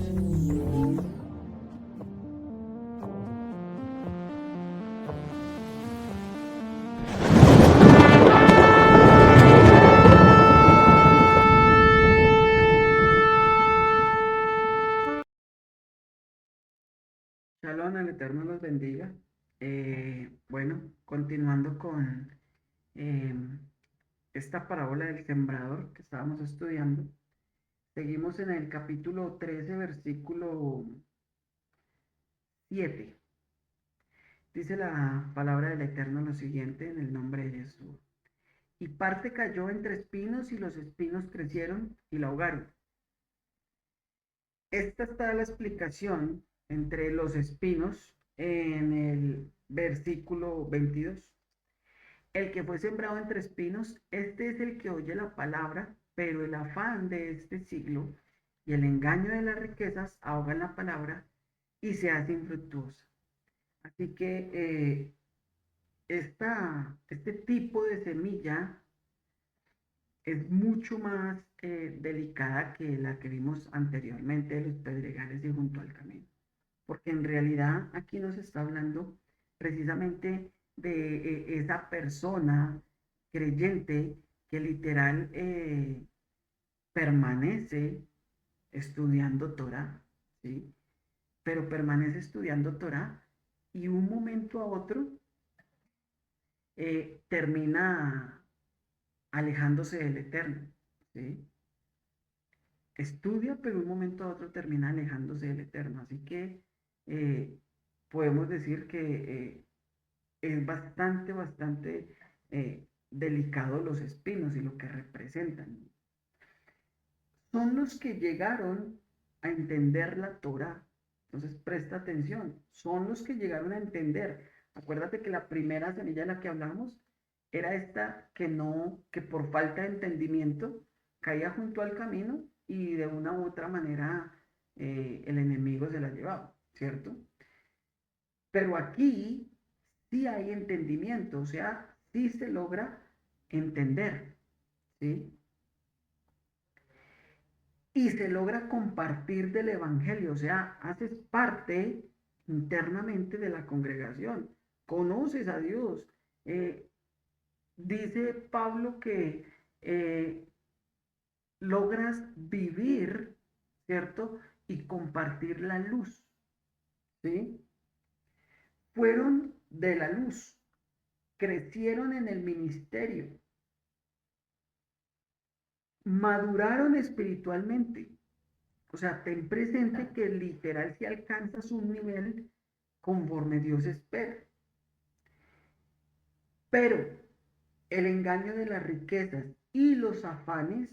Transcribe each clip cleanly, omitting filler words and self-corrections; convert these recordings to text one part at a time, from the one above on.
Shalom, el Eterno los bendiga. Bueno, continuando con eh, esta parábola del sembrador que estábamos estudiando, seguimos en el capítulo 13, versículo 7. Dice la palabra del Eterno lo siguiente en el nombre de Jesús. Y parte cayó entre espinos y los espinos crecieron y la ahogaron. Esta está la explicación entre los espinos en el versículo 22. El que fue sembrado entre espinos, este es el que oye la palabra, pero el afán de este siglo y el engaño de las riquezas ahogan la palabra y se hace infructuosa. Así que este tipo de semilla es mucho más delicada que la que vimos anteriormente de los pedregales y junto al camino. Porque en realidad aquí nos está hablando precisamente de esa persona creyente que literal permanece estudiando Torah, ¿sí? Pero permanece estudiando Torah y un momento a otro termina alejándose del Eterno, ¿sí? Estudia, pero un momento a otro termina alejándose del Eterno. Así que eh, podemos decir que es bastante delicado los espinos y lo que representan. Son los que llegaron a entender la Torah. Entonces presta atención, son los que llegaron a entender. Acuérdate que la primera semilla de la que hablamos era esta que por falta de entendimiento caía junto al camino y de una u otra manera el enemigo se la llevaba, ¿cierto? Pero aquí sí hay entendimiento, o sea, sí se logra entender, ¿sí? Y se logra compartir del evangelio, o sea, haces parte internamente de la congregación, conoces a Dios. Eh, Dice Pablo que logras vivir, ¿cierto? Y compartir la luz, ¿sí? Fueron de la luz, crecieron en el ministerio, maduraron espiritualmente. O sea, ten presente que literal si alcanzas un nivel conforme Dios espera. Pero el engaño de las riquezas y los afanes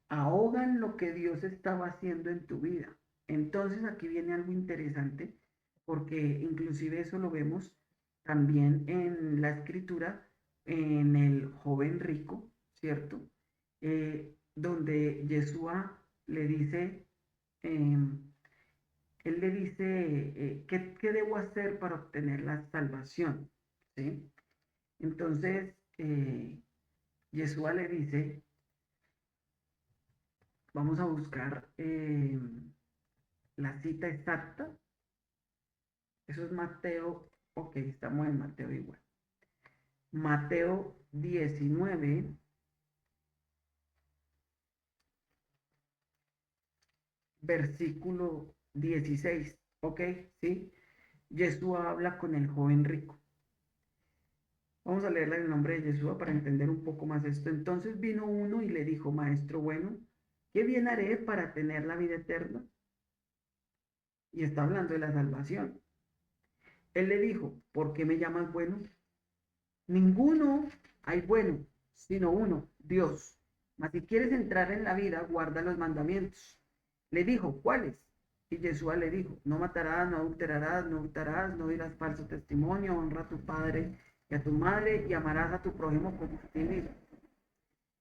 ahogan lo que Dios estaba haciendo en tu vida. Entonces aquí viene algo interesante, porque inclusive eso lo vemos también en la escritura, en el joven rico, ¿cierto? Donde Yeshua le dice, eh, él le dice, ¿qué debo hacer para obtener la salvación? ¿Sí? Entonces, Yeshua le dice, vamos a buscar la cita exacta. Eso es Mateo, ok, estamos en Mateo igual. Mateo 19, versículo 16, ok, ¿sí? Yeshua habla con el joven rico. Vamos a leerla en el nombre de Yeshua para entender un poco más esto. Entonces vino uno y le dijo, maestro bueno, ¿qué bien haré para tener la vida eterna? Y está hablando de la salvación. Él le dijo, ¿por qué me llamas bueno? Ninguno hay bueno, sino uno, Dios. Mas si quieres entrar en la vida, guarda los mandamientos. Le dijo, ¿cuáles? Y Jesús le dijo, no matarás, no adulterarás, no hurtarás, no dirás falso testimonio, honra a tu padre y a tu madre y amarás a tu prójimo como a ti mismo.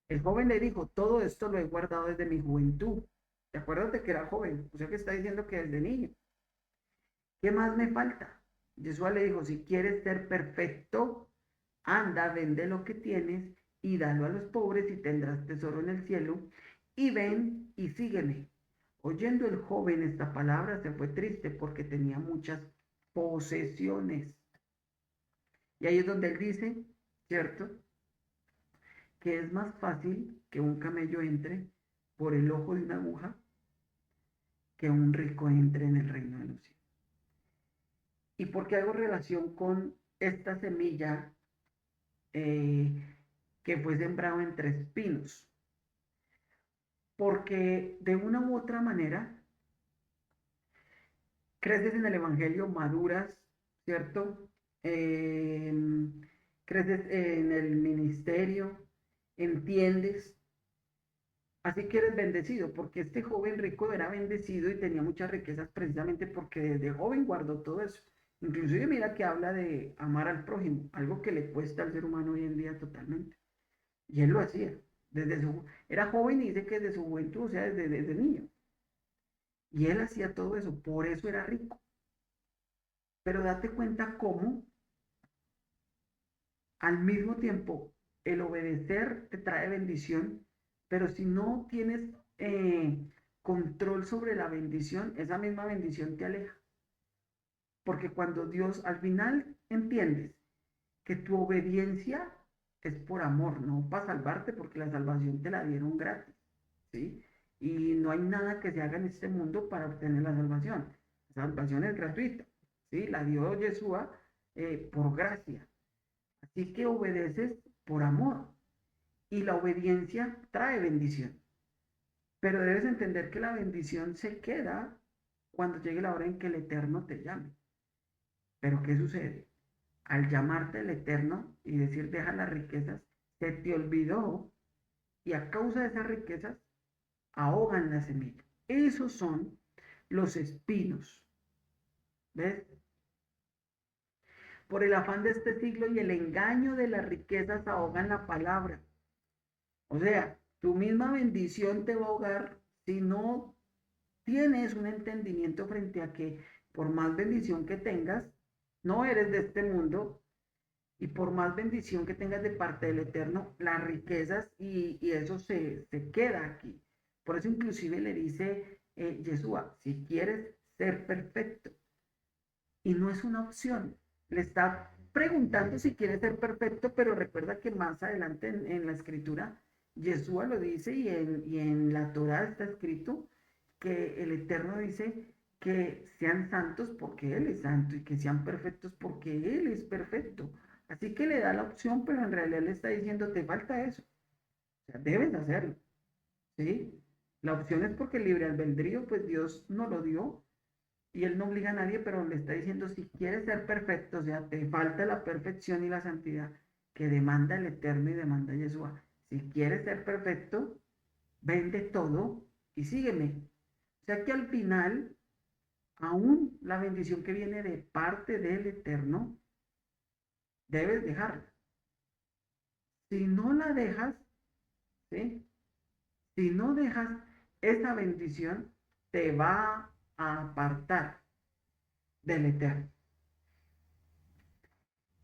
El joven le dijo, todo esto lo he guardado desde mi juventud. ¿Te acuerdas de que era joven? O sea que está diciendo que desde niño. ¿Qué más me falta? Jesús le dijo, si quieres ser perfecto, anda, vende lo que tienes y dalo a los pobres y tendrás tesoro en el cielo. Y ven y sígueme. Oyendo el joven esta palabra, se fue triste porque tenía muchas posesiones. Y ahí es donde él dice, ¿cierto? Que es más fácil que un camello entre por el ojo de una aguja que un rico entre en el reino de los cielos. ¿Y por qué hago relación con esta semilla que fue sembrado entre espinos? Porque de una u otra manera creces en el Evangelio, maduras, ¿cierto? Eh, creces en el ministerio, entiendes, así que eres bendecido, porque este joven rico era bendecido y tenía muchas riquezas precisamente porque desde joven guardó todo eso. Inclusive mira que habla de amar al prójimo, algo que le cuesta al ser humano hoy en día totalmente. Y él lo hacía. Era joven y dice que desde su juventud, o sea, desde niño. Y él hacía todo eso, por eso era rico. Pero date cuenta cómo al mismo tiempo el obedecer te trae bendición, pero si no tienes control sobre la bendición, esa misma bendición te aleja. Porque cuando Dios al final entiendes que tu obediencia es por amor, no para salvarte, porque la salvación te la dieron gratis, ¿sí? Y no hay nada que se haga en este mundo para obtener la salvación. La salvación es gratuita, ¿sí? La dio Yeshua por gracia. Así que obedeces por amor. Y la obediencia trae bendición. Pero debes entender que la bendición se queda cuando llegue la hora en que el Eterno te llame. Pero ¿qué sucede? Al llamarte el Eterno y decir deja las riquezas, se te olvidó y a causa de esas riquezas ahogan la semilla. Esos son los espinos. ¿Ves? Por el afán de este siglo y el engaño de las riquezas ahogan la palabra. O sea, tu misma bendición te va a ahogar si no tienes un entendimiento frente a que por más bendición que tengas, no eres de este mundo y por más bendición que tengas de parte del Eterno, las riquezas y eso se queda aquí. Por eso inclusive le dice Yeshua, si quieres ser perfecto, y no es una opción, le está preguntando si quiere ser perfecto, pero recuerda que más adelante en la escritura, Yeshua lo dice y en la Torah está escrito que el Eterno dice que sean santos porque Él es santo y que sean perfectos porque Él es perfecto. Así que le da la opción, pero en realidad le está diciendo, te falta eso. O sea, debes hacerlo, ¿sí? La opción es porque el libre albedrío, pues Dios no lo dio y Él no obliga a nadie, pero le está diciendo, si quieres ser perfecto, o sea, te falta la perfección y la santidad que demanda el Eterno y demanda Yeshua. Si quieres ser perfecto, vende todo y sígueme. O sea que al final, aún la bendición que viene de parte del Eterno, debes dejarla. Si no la dejas, ¿sí? Si no dejas esa bendición, te va a apartar del Eterno.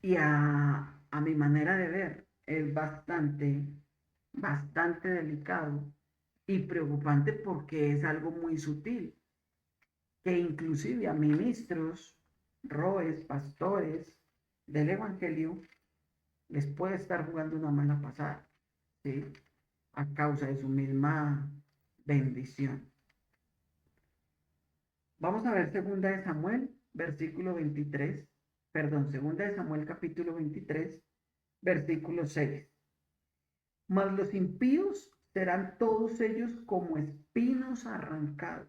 Y a mi manera de ver, es bastante delicado y preocupante porque es algo muy sutil, que inclusive a ministros, roes, pastores del Evangelio, les puede estar jugando una mala pasada, ¿sí? A causa de su misma bendición. Vamos a ver segunda de Samuel, versículo 23, perdón, segunda de Samuel capítulo 23, versículo 6. Mas los impíos serán todos ellos como espinos arrancados,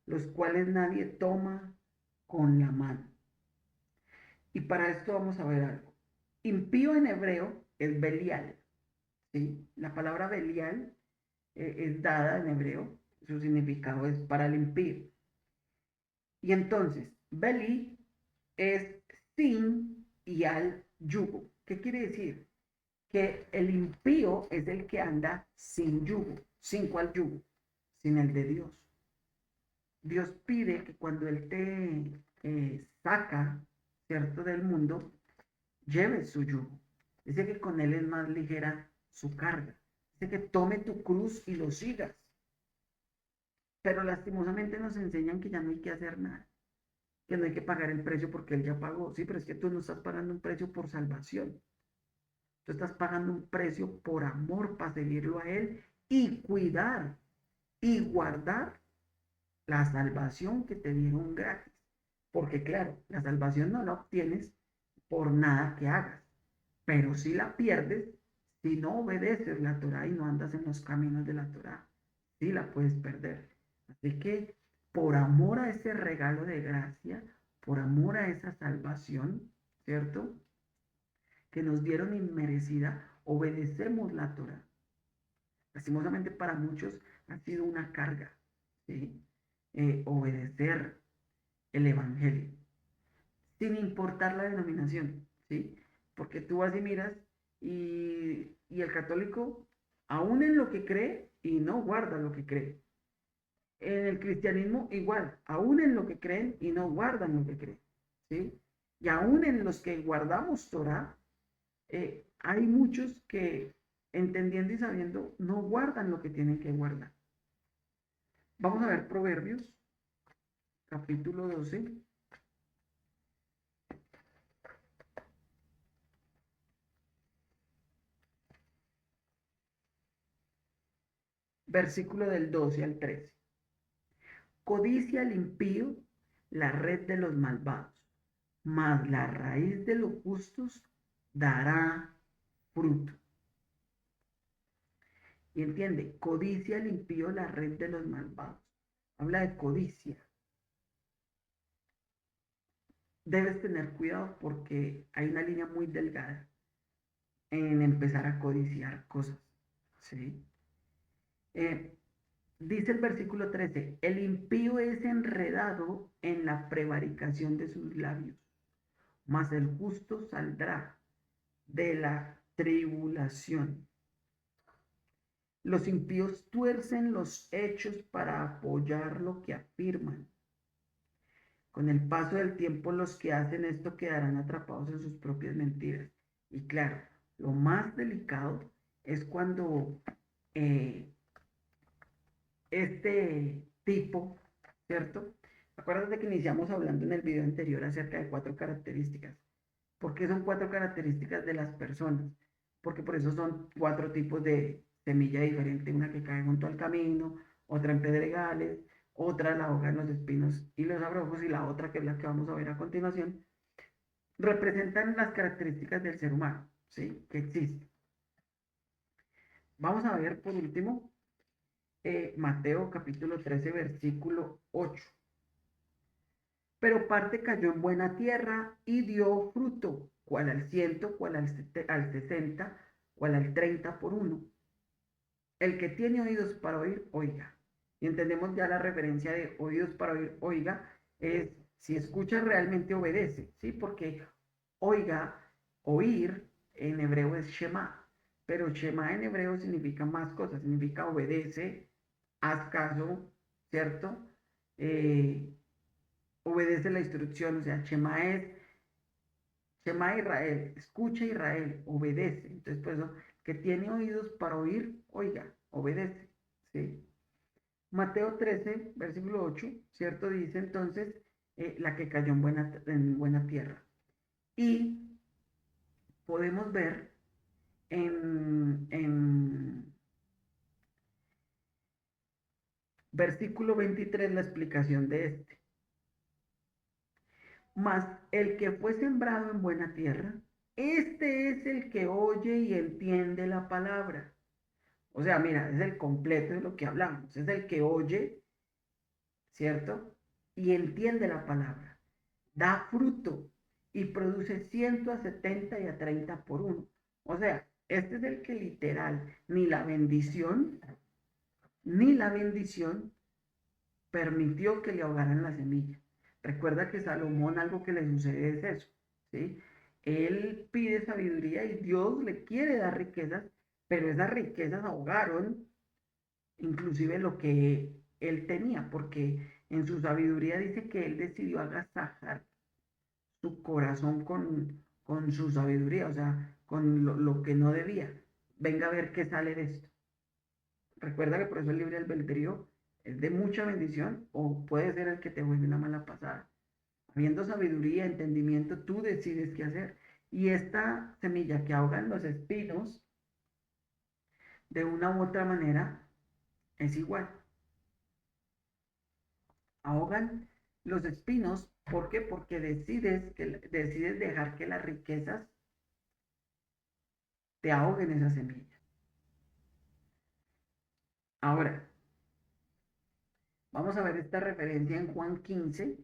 los cuales nadie toma con la mano. Y para esto vamos a ver algo. Impío en hebreo es Belial, ¿sí? La palabra Belial es dada en hebreo, su significado es para el impío. Y entonces, Beli es sin y al yugo. ¿Qué quiere decir? Que el impío es el que anda sin yugo. ¿Sin cuál yugo? Sin el de Dios. Dios pide que cuando Él te saca, ¿cierto?, del mundo, lleves su yugo. Dice que con Él es más ligera su carga. Dice que tome tu cruz y lo sigas. pero lastimosamente nos enseñan que ya no hay que hacer nada, que no hay que pagar el precio porque Él ya pagó. Sí, pero es que tú no estás pagando un precio por salvación. Tú estás pagando un precio por amor para seguirlo a Él y cuidar y guardar la salvación que te dieron gratis. Porque claro, la salvación no la obtienes por nada que hagas, pero si la pierdes si no obedeces la Torah y no andas en los caminos de la Torah. Sí la puedes perder. Así que por amor a ese regalo de gracia, por amor a esa salvación, ¿cierto? Que nos dieron inmerecida, obedecemos la Torah. Lastimosamente para muchos ha sido una carga, ¿sí? Obedecer el Evangelio, sin importar la denominación, ¿sí? Porque tú vas y miras y el católico, aún en lo que cree, y no guarda lo que cree. En el cristianismo igual, aún en lo que creen y no guardan lo que creen, ¿sí? Y aún en los que guardamos Torah, hay muchos que entendiendo y sabiendo no guardan lo que tienen que guardar. Vamos a ver Proverbios, capítulo 12, versículo del 12 al 13. Codicia al impío la red de los malvados, mas la raíz de los justos dará fruto. Y entiende, codicia al impío la red de los malvados. Habla de codicia. Debes tener cuidado porque hay una línea muy delgada en empezar a codiciar cosas. ¿Sí? Eh, Dice el versículo 13, el impío es enredado en la prevaricación de sus labios, mas el justo saldrá de la tribulación. Los impíos tuercen los hechos para apoyar lo que afirman. Con el paso del tiempo los que hacen esto quedarán atrapados en sus propias mentiras. Y claro, lo más delicado es cuando eh, este tipo, ¿cierto? Acuérdate que iniciamos hablando en el video anterior acerca de 4 características. ¿Por qué son 4 características de las personas? Porque por eso son 4 tipos de semilla diferente, una que cae junto al camino, otra en pedregales, otra la hoja en los espinos y los abrojos, y la otra, que es la que vamos a ver a continuación, representan las características del ser humano, ¿sí? Que existe. Vamos a ver por último Mateo capítulo 13, versículo 8. Pero parte cayó en buena tierra y dio fruto, cual al 100, cual al 60, cual al 30 por uno. El que tiene oídos para oír, oiga. Y entendemos ya la referencia de oídos para oír, oiga, es si escucha realmente obedece, ¿sí? Porque oiga, oír en hebreo es Shema, pero Shema en hebreo significa más cosas, significa obedece, haz caso, ¿cierto? Eh, Obedece la instrucción, o sea, Shema es Shema Israel, escucha Israel, obedece. Entonces, pues, eso, que tiene oídos para oír, oiga, obedece, ¿sí? Mateo 13, versículo 8, ¿cierto? Dice entonces la que cayó en buena tierra. Y podemos ver en versículo 23 la explicación de este. Mas el que fue sembrado en buena tierra, este es el que oye y entiende la palabra. O sea, mira, es el completo de lo que hablamos. Es el que oye, ¿cierto? Y entiende la palabra. Da fruto y produce 100 a 70 y a 30 por uno. O sea, este es el que literal, ni la bendición permitió que le ahogaran la semilla. Recuerda que Salomón algo que le sucede es eso, ¿sí? Él pide sabiduría y Dios le quiere dar riquezas, pero esas riquezas ahogaron inclusive lo que él tenía, porque en su sabiduría dice que él decidió agasajar su corazón con su sabiduría, o sea, con lo que no debía. Venga a ver qué sale de esto. Recuerda que por eso el libre albedrío es de mucha bendición o puede ser el que te juegue una mala pasada. Habiendo sabiduría, entendimiento, tú decides qué hacer. Y esta semilla que ahoga en los espinos, de una u otra manera, es igual. Ahogan los espinos, ¿por qué? Porque decides dejar que las riquezas te ahoguen esa semilla. Ahora, vamos a ver esta referencia en Juan 15,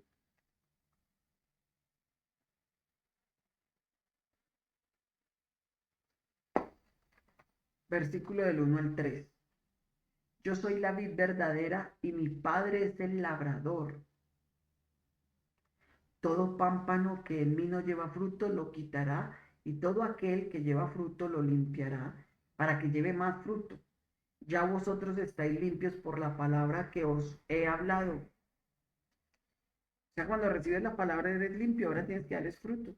versículo del 1 al 3. Yo soy la vid verdadera y mi padre es el labrador. Todo pámpano que en mí no lleva fruto lo quitará, y todo aquel que lleva fruto lo limpiará, para que lleve más fruto. Ya vosotros estáis limpios por la palabra que os he hablado. O sea, cuando recibes la palabra eres limpio, ahora tienes que darles fruto.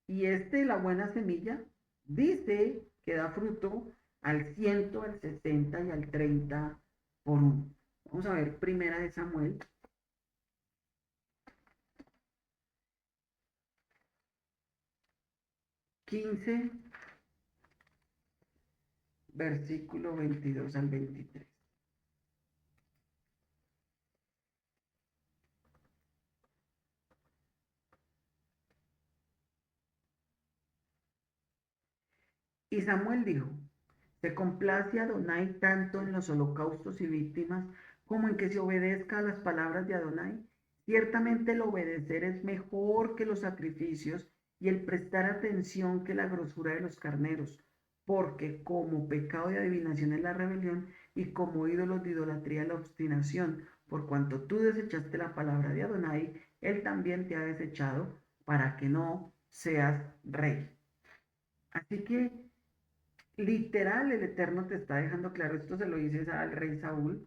Y la buena semilla, dice que da fruto al 100, al 60 y al 30 por uno. Vamos a ver primera de Samuel 15, versículo 22 al 23. Y Samuel dijo, se complace a Adonai tanto en los holocaustos y víctimas como en que se obedezca a las palabras de Adonai. Ciertamente el obedecer es mejor que los sacrificios y el prestar atención que la grosura de los carneros, porque como pecado de adivinación es la rebelión y como ídolos de idolatría la obstinación, por cuanto tú desechaste la palabra de Adonai, él también te ha desechado para que no seas rey. Así que literal, el Eterno te está dejando claro, esto se lo dices al rey Samuel,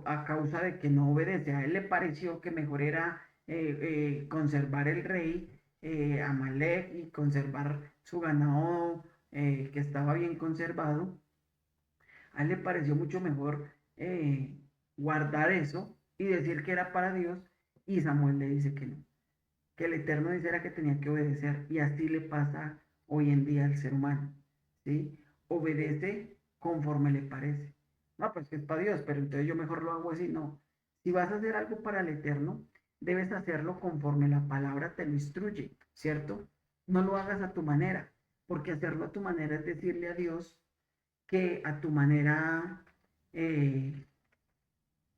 a causa de que no obedece. A él le pareció que mejor era conservar el rey Amalek y conservar su ganado que estaba bien conservado. A él le pareció mucho mejor guardar eso y decir que era para Dios, y Samuel le dice que no, que el Eterno dice era que tenía que obedecer, y así le pasa hoy en día al ser humano, ¿sí? Obedece conforme le parece. No, pues que es para Dios, pero entonces yo mejor lo hago así, no. Si vas a hacer algo para el Eterno, debes hacerlo conforme la palabra te lo instruye, ¿cierto? No lo hagas a tu manera, porque hacerlo a tu manera es decirle a Dios que a tu manera eh,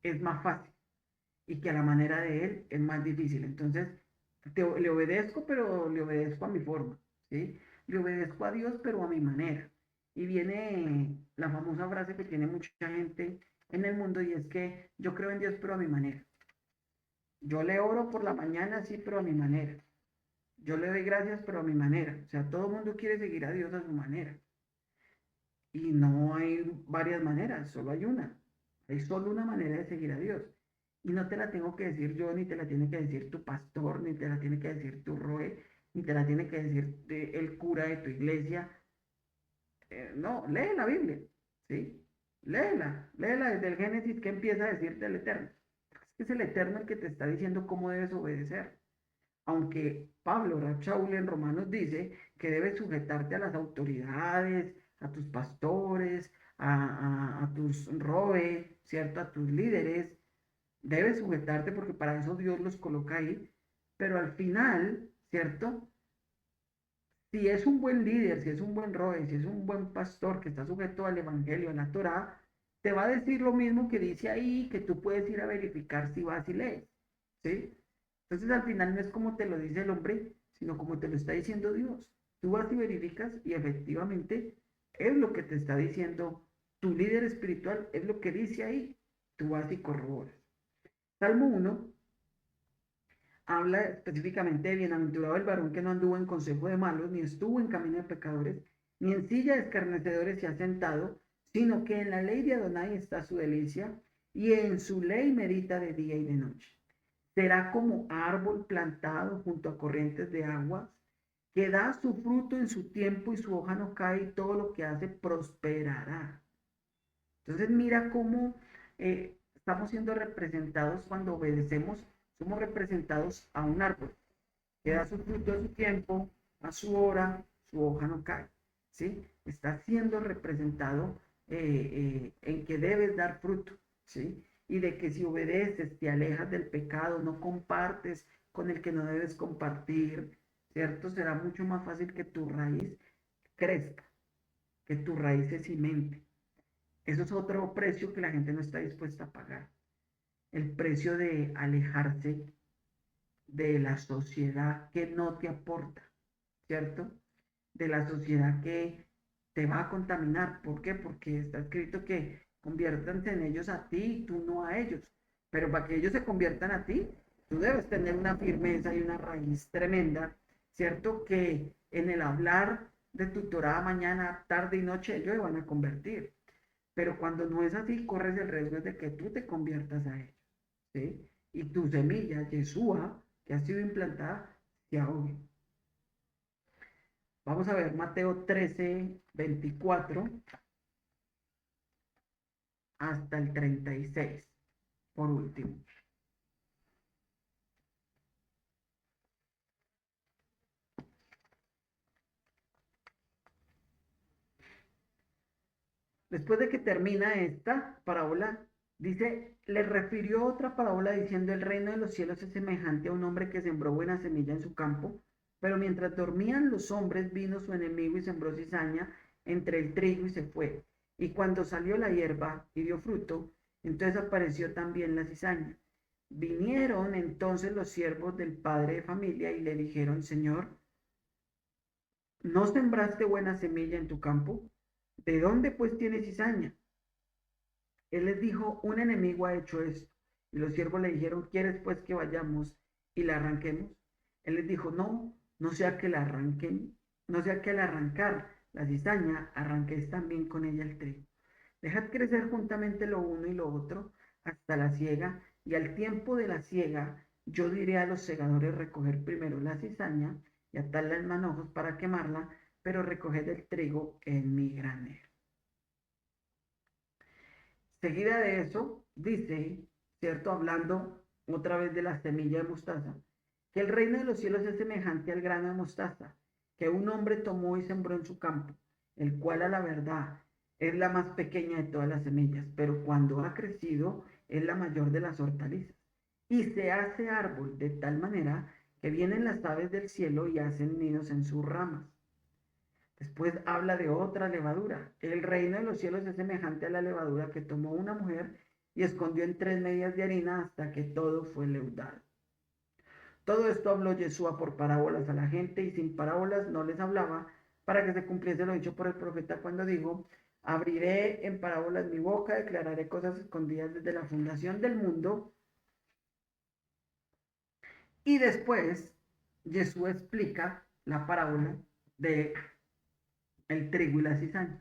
es más fácil y que a la manera de él es más difícil. Entonces, le obedezco, pero le obedezco a mi forma, ¿sí? Le obedezco a Dios, pero a mi manera. Y viene la famosa frase que tiene mucha gente en el mundo y es que yo creo en Dios, pero a mi manera. Yo le oro por la mañana, sí, pero a mi manera. Yo le doy gracias, pero a mi manera. O sea, todo el mundo quiere seguir a Dios a su manera. Y no hay varias maneras, solo hay una. Hay solo una manera de seguir a Dios. Y no te la tengo que decir yo, ni te la tiene que decir tu pastor, ni te la tiene que decir tu roe, ni te la tiene que decir el cura de tu iglesia. No, lee la Biblia, ¿sí? Léela desde el Génesis que empieza a decirte el Eterno. Es el Eterno el que te está diciendo cómo debes obedecer. Aunque Pablo Rachaul en Romanos dice que debes sujetarte a las autoridades, a tus pastores, a tus roe, ¿cierto? A tus líderes, debes sujetarte porque para eso Dios los coloca ahí, pero al final, ¿cierto? Si es un buen líder, si es un buen roe, si es un buen pastor que está sujeto al Evangelio, a la Torá, te va a decir lo mismo que dice ahí, que tú puedes ir a verificar si vas y lees, ¿sí? Entonces al final no es como te lo dice el hombre, sino como te lo está diciendo Dios. Tú vas y verificas y efectivamente es lo que te está diciendo tu líder espiritual, es lo que dice ahí. Tú vas y corroboras. Salmo 1 habla específicamente de bienaventurado el varón que no anduvo en consejo de malos, ni estuvo en camino de pecadores, ni en silla de escarnecedores se ha sentado, sino que en la ley de Adonai está su delicia, y en su ley medita de día y de noche. Será como árbol plantado junto a corrientes de aguas, que da su fruto en su tiempo y su hoja no cae, y todo lo que hace prosperará. Entonces mira cómo estamos siendo representados cuando obedecemos, somos representados a un árbol que da su fruto a su tiempo, a su hora, su hoja no cae, ¿sí? Está siendo representado en que debes dar fruto, ¿sí? Y de que si obedeces, te alejas del pecado, no compartes con el que no debes compartir, ¿cierto? Será mucho más fácil que tu raíz crezca, que tu raíz se cimente. Eso es otro precio que la gente no está dispuesta a pagar. El precio de alejarse de la sociedad que no te aporta, ¿cierto? De la sociedad que te va a contaminar. ¿Por qué? Porque está escrito que conviértanse en ellos a ti y tú no a ellos. Pero para que ellos se conviertan a ti, tú debes tener una firmeza y una raíz tremenda, ¿cierto? Que en el hablar de tu Torah mañana, tarde y noche, ellos se van a convertir. Pero cuando no es así, corres el riesgo de que tú te conviertas a ellos, ¿sí? Y tu semilla, Yeshua, que ha sido implantada, se ahogue. Vamos a ver Mateo 13, 24 hasta el 36, por último. Después de que termina esta parábola, dice, le refirió otra parábola diciendo, el reino de los cielos es semejante a un hombre que sembró buena semilla en su campo, pero mientras dormían los hombres, vino su enemigo y sembró cizaña entre el trigo y se fue. Y cuando salió la hierba y dio fruto, entonces apareció también la cizaña. Vinieron entonces los siervos del padre de familia y le dijeron, Señor, ¿no sembraste buena semilla en tu campo? ¿De dónde pues tienes cizaña? Él les dijo, un enemigo ha hecho esto. Y los siervos le dijeron, ¿quieres pues que vayamos y la arranquemos? Él les dijo, no, no sea que la arranquen, no sea que al arrancar la cizaña arranquéis también con ella el trigo. Dejad crecer juntamente lo uno y lo otro hasta la siega, y al tiempo de la siega yo diré a los segadores recoger primero la cizaña y atarla en manojos para quemarla, pero recoged el trigo en mi granero. Seguida de eso, dice, ¿cierto? Hablando otra vez de la semilla de mostaza, que el reino de los cielos es semejante al grano de mostaza, que un hombre tomó y sembró en su campo, el cual a la verdad es la más pequeña de todas las semillas, pero cuando ha crecido es la mayor de las hortalizas. Y se hace árbol de tal manera que vienen las aves del cielo y hacen nidos en sus ramas. Después habla de otra levadura. El reino de los cielos es semejante a la levadura que tomó una mujer y escondió en 3 medidas de harina hasta que todo fue leudado. Todo esto habló Yeshua por parábolas a la gente y sin parábolas no les hablaba para que se cumpliese lo dicho por el profeta cuando dijo, abriré en parábolas mi boca, declararé cosas escondidas desde la fundación del mundo. Y después Yeshua explica la parábola de el trigo y la cizaña.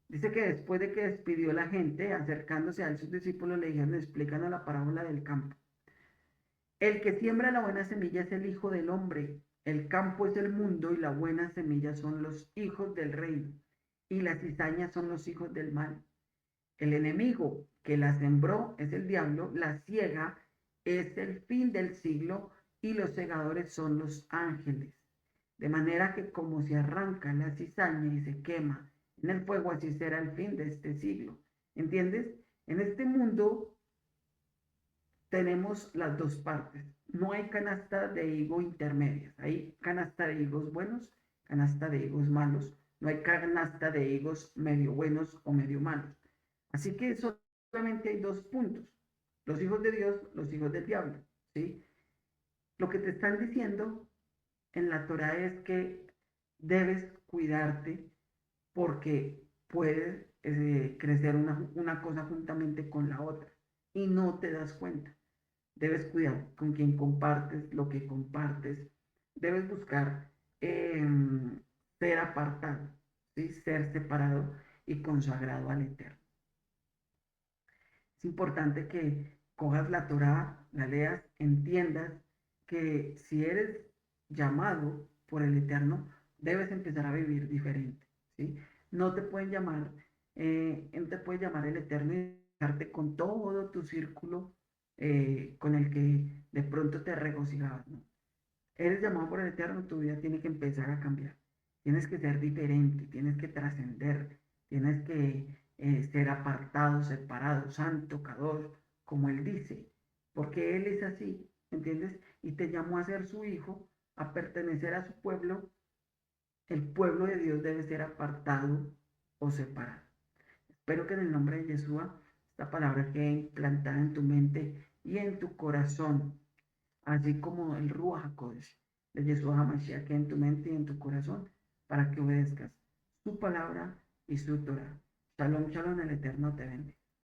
Dice que después de que despidió a la gente, acercándose a él, sus discípulos le dijeron, explícanos la parábola del campo. El que siembra la buena semilla es el Hijo del Hombre. El campo es el mundo y la buena semilla son los hijos del reino. Y las cizañas son los hijos del mal. El enemigo que la sembró es el diablo. La ciega es el fin del siglo y los segadores son los ángeles. De manera que como se arranca la cizaña y se quema en el fuego, así será el fin de este siglo. ¿Entiendes? En este mundo tenemos las dos partes. No hay canasta de higo intermedias. Hay canasta de higos buenos, canasta de higos malos. No hay canasta de higos medio buenos o medio malos. Así que solamente hay dos puntos. Los hijos de Dios, los hijos del diablo. ¿Sí? Lo que te están diciendo en la Torah es que debes cuidarte porque puede crecer una cosa juntamente con la otra y no te das cuenta. Debes cuidar con quién compartes, lo que compartes. Debes buscar ser apartado, ¿sí? Ser separado y consagrado al Eterno. Es importante que cojas la Torá, la leas, entiendas que si eres llamado por el Eterno, debes empezar a vivir diferente, ¿sí? No te pueden llamar Él te puede llamar el Eterno y dejarte con todo tu círculo con el que de pronto te regocijabas, ¿no? Eres llamado por el Eterno, tu vida tiene que empezar a cambiar. Tienes que ser diferente, tienes que trascender, tienes que ser apartado, separado, santo, kadosh, como Él dice, porque Él es así, ¿entiendes? Y te llamó a ser su hijo, a pertenecer a su pueblo. El pueblo de Dios debe ser apartado o separado. Espero que en el nombre de Yeshua esta palabra quede implantada en tu mente y en tu corazón, así como el Ruach HaKodesh de Yeshua HaMashiach quede en tu mente y en tu corazón para que obedezcas su palabra y su Torah. Shalom, shalom, el Eterno te bendiga.